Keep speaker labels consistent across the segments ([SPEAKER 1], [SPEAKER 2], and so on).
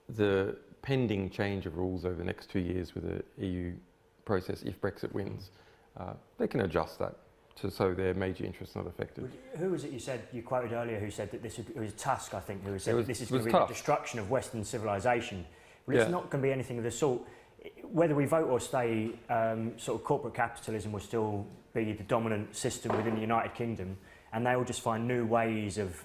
[SPEAKER 1] the pending change of rules over the next 2 years with the EU process, if Brexit wins, they can adjust that so their major interests not affected.
[SPEAKER 2] Who was it you said, you quoted earlier, who said that it was Tusk, I think, who said this is going to be the destruction of Western civilization. Well, it's not going to be anything of the sort. Whether we vote or stay, sort of corporate capitalism will still be the dominant system within the United Kingdom, and they'll just find new ways of,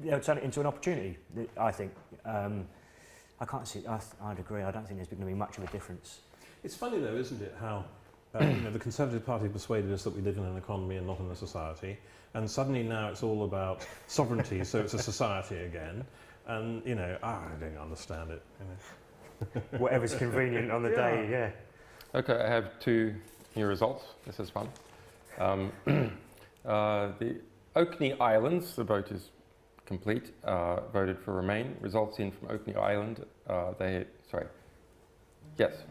[SPEAKER 2] they'll turn it into an opportunity, I think. I can't see, I'd agree, I don't think there's going to be much of a difference.
[SPEAKER 3] It's funny though, isn't it, how the Conservative Party persuaded us that we live in an economy and not in a society, and suddenly now it's all about sovereignty, so it's a society again, and I don't understand it.
[SPEAKER 2] Whatever's convenient on the day, yeah.
[SPEAKER 1] Okay, I have 2 new results. This is fun. The Orkney Islands, the vote is complete, voted for Remain. Results in from Orkney Island,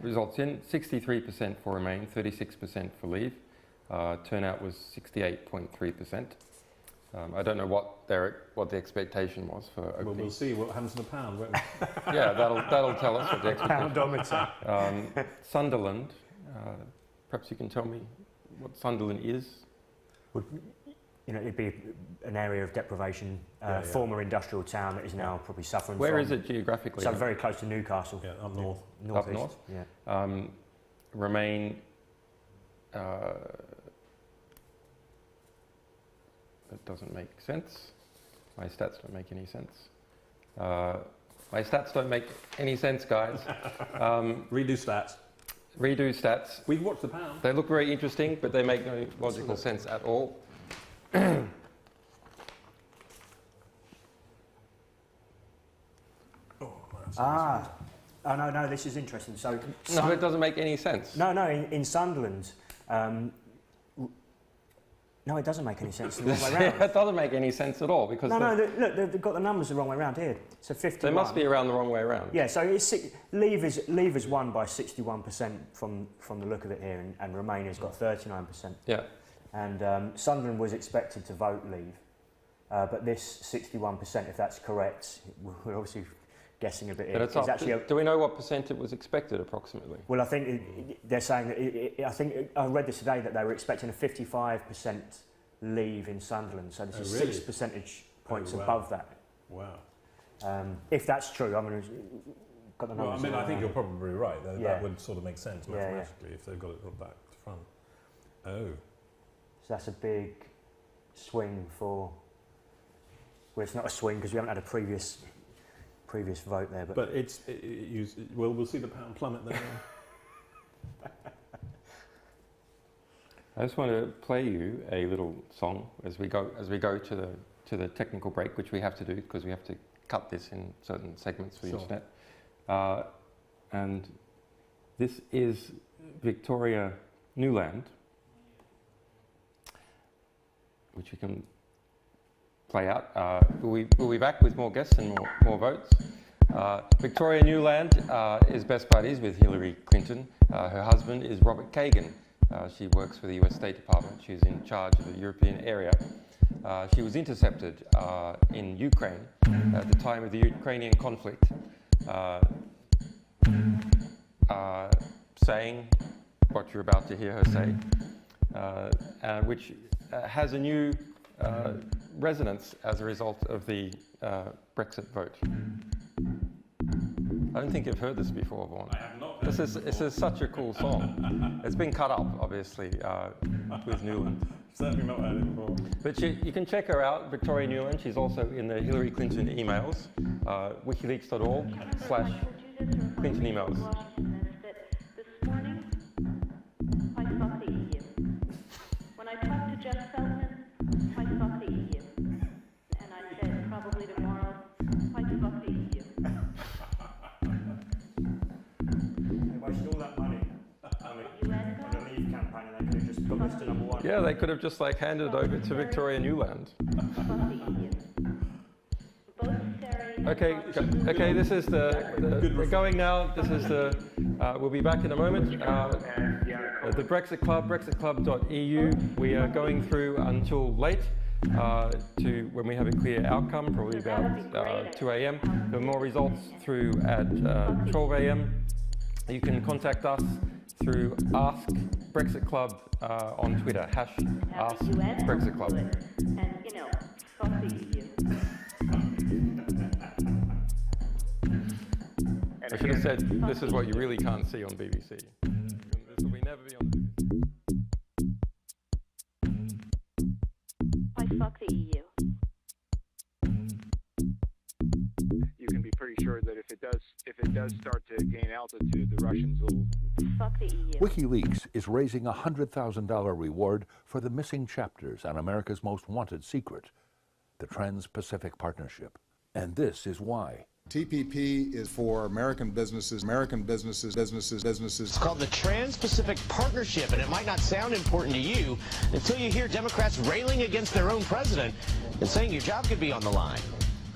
[SPEAKER 1] results in 63% for Remain, 36% for Leave. Turnout was 68.3%. I don't know what the expectation was for Orkney.
[SPEAKER 3] Well, we'll see what happens to the pound, won't we?
[SPEAKER 1] Yeah, that'll tell us what the expectation.
[SPEAKER 2] Poundometer.
[SPEAKER 1] Sunderland. Perhaps you can tell me what Sunderland is.
[SPEAKER 2] It'd be an area of deprivation, former industrial town that is now probably suffering.
[SPEAKER 1] Where is it geographically?
[SPEAKER 2] So very close to Newcastle.
[SPEAKER 3] Yeah, up north.
[SPEAKER 1] Up north.
[SPEAKER 2] Yeah.
[SPEAKER 1] Remain. That doesn't make sense. My stats don't make any sense. My stats don't make any sense, guys.
[SPEAKER 3] Redo stats.
[SPEAKER 1] Redo stats.
[SPEAKER 3] We've watched the pound.
[SPEAKER 1] They look very interesting, but they make no logical sense at all.
[SPEAKER 2] Oh no, this is interesting. So
[SPEAKER 1] no, it doesn't make any sense.
[SPEAKER 2] No, in Sunderland, no, it doesn't make any sense the wrong way around.
[SPEAKER 1] It doesn't make any sense at all because
[SPEAKER 2] look, they've got the numbers the wrong way around here. So 51.
[SPEAKER 1] They must be around the wrong way around.
[SPEAKER 2] Yeah, so Leave is won by 61% from the look of it here, and Remain has got 39%.
[SPEAKER 1] Yeah.
[SPEAKER 2] And Sunderland was expected to vote Leave, but this 61%, if that's correct, we're obviously guessing a bit.
[SPEAKER 1] But it's actually do we know what percent it was expected approximately?
[SPEAKER 2] Well, I think they're saying that I think I read this today that they were expecting a 55% Leave in Sunderland, so this is
[SPEAKER 3] really?
[SPEAKER 2] 6 percentage points above that.
[SPEAKER 3] Wow.
[SPEAKER 2] If that's true, I mean, got the numbers.
[SPEAKER 3] Well, I think you're probably right. That would sort of make sense mathematically if they've got it back to front. Oh.
[SPEAKER 2] So that's a big swing for. Well, it's not a swing because we haven't had a previous vote there, but
[SPEAKER 3] we'll see the pound plummet there.
[SPEAKER 1] I just want to play you a little song as we go to the technical break, which we have to do because we have to cut this in certain segments for the internet. And this is Victoria Newland, which you can play out. We'll be back with more guests and more votes. Victoria Newland is best buddies with Hillary Clinton. Her husband is Robert Kagan. She works for the US State Department. She's in charge of the European area. She was intercepted in Ukraine at the time of the Ukrainian conflict, saying what you're about to hear her say, which has a new resonance as a result of the Brexit vote. I don't think you've heard this before, Vaughan.
[SPEAKER 3] I have not.
[SPEAKER 1] This is such a cool song. It's been cut up, obviously, with Newland.
[SPEAKER 3] Certainly not heard it before.
[SPEAKER 1] But you can check her out, Victoria Newland. She's also in the Hillary Clinton emails, wikileaks.org/Clinton emails.
[SPEAKER 4] This morning, I sought the EU. When I talked to Jeff Feldman, I sought the EU. And I said, probably tomorrow, I sought the EU.
[SPEAKER 2] They wasted all that money on the Leave campaign, and they could have just put this to number one.
[SPEAKER 1] Yeah, they could have just handed it over to Victoria Newland. Okay, this is we're going now. This is we'll be back in a moment. The Brexit Club, brexitclub.eu. We are going through until late. to when we have a clear outcome, probably about 2 a.m. There are more results through at 12 a.m. You can contact us through Ask Brexit Club on Twitter, #Ask Brexit Club.
[SPEAKER 4] And, you know, saucy EU.
[SPEAKER 1] I should have said, this is what you really can't see on BBC. This will never be on BBC.
[SPEAKER 4] I fuck the EU.
[SPEAKER 5] You can be pretty sure that if it does start to gain altitude, the Russians will
[SPEAKER 4] Fuck the EU.
[SPEAKER 6] WikiLeaks is raising a $100,000 reward for the missing chapters on America's most wanted secret, the Trans-Pacific Partnership. And this is why.
[SPEAKER 7] TPP is for American businesses.
[SPEAKER 8] It's called the Trans-Pacific Partnership, and it might not sound important to you until you hear Democrats railing against their own president and saying your job could be on the line.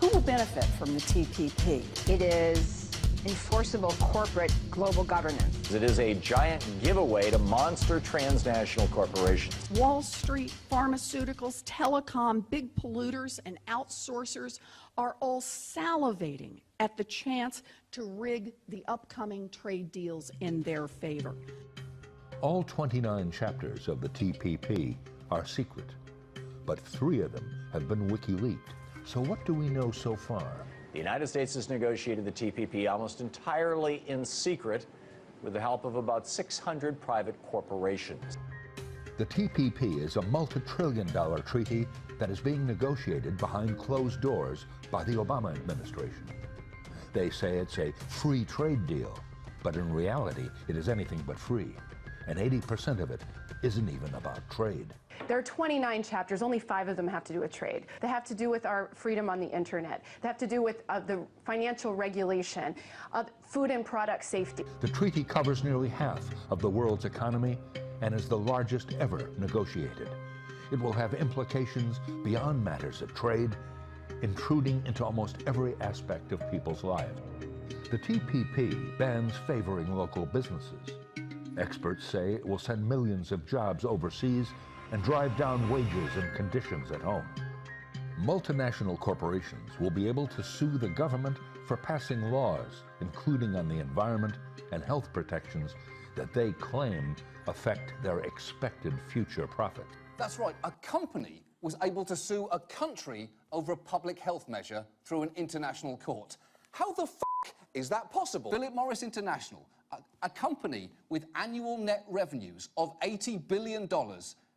[SPEAKER 9] Who will benefit from the TPP?
[SPEAKER 10] It is enforceable corporate global governance.
[SPEAKER 11] It is a giant giveaway to monster transnational corporations.
[SPEAKER 9] Wall Street, pharmaceuticals, telecom, big polluters, and outsourcers are all salivating at the chance to rig the upcoming trade deals in their favor.
[SPEAKER 6] All 29 chapters of the TPP are secret, but 3 of them have been WikiLeaked. So what do we know so far?
[SPEAKER 11] The United States has negotiated the TPP almost entirely in secret with the help of about 600 private corporations.
[SPEAKER 6] The TPP is a multi-trillion-dollar treaty that is being negotiated behind closed doors by the Obama administration. They say it's a free trade deal, but in reality, it is anything but free, and 80% of it isn't even about trade.
[SPEAKER 10] There are 29 chapters, only 5 of them have to do with trade. They have to do with our freedom on the internet. They have to do with the financial regulation, food and product safety.
[SPEAKER 6] The treaty covers nearly half of the world's economy and is the largest ever negotiated. It will have implications beyond matters of trade, intruding into almost every aspect of people's lives. The TPP bans favoring local businesses. Experts say it will send millions of jobs overseas and drive down wages and conditions at home. Multinational corporations will be able to sue the government for passing laws, including on the environment and health protections that they claim affect their expected future profit.
[SPEAKER 12] That's right, a company was able to sue a country over a public health measure through an international court. How the f*** is that possible? Philip Morris International, a company with annual net revenues of $80 billion,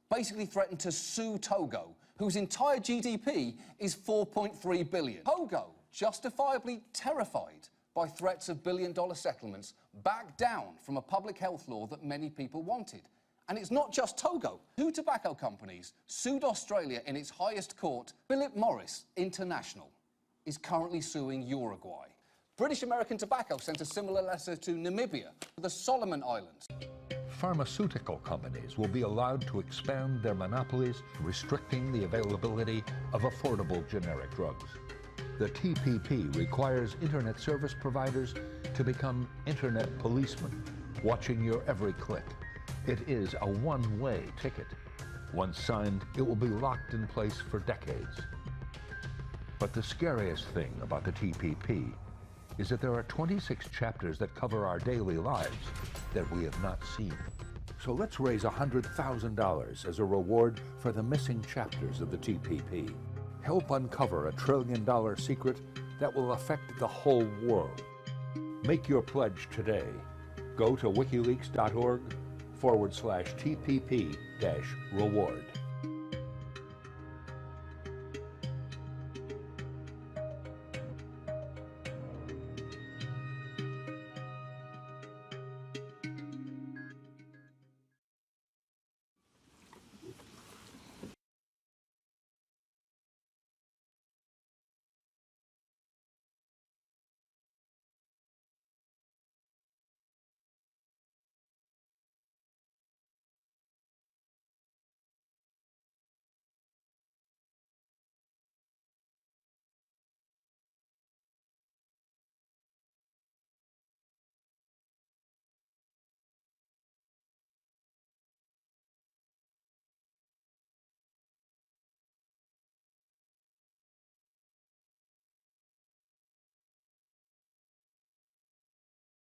[SPEAKER 12] basically threatened to sue Togo, whose entire GDP is $4.3 billion. Togo, justifiably terrified by threats of billion-dollar settlements, backed down from a public health law that many people wanted. And it's not just Togo. 2 tobacco companies sued Australia in its highest court. Philip Morris International is currently suing Uruguay. British American Tobacco sent a similar letter to Namibia, the Solomon Islands.
[SPEAKER 6] Pharmaceutical companies will be allowed to expand their monopolies, restricting the availability of affordable generic drugs. The TPP requires internet service providers to become internet policemen, watching your every click. It is a one-way ticket. Once signed, it will be locked in place for decades. But the scariest thing about the TPP is that there are 26 chapters that cover our daily lives that we have not seen. So let's raise $100,000 as a reward for the missing chapters of the TPP. Help uncover a $1 trillion secret that will affect the whole world. Make your pledge today. Go to wikileaks.org/TPP-reward.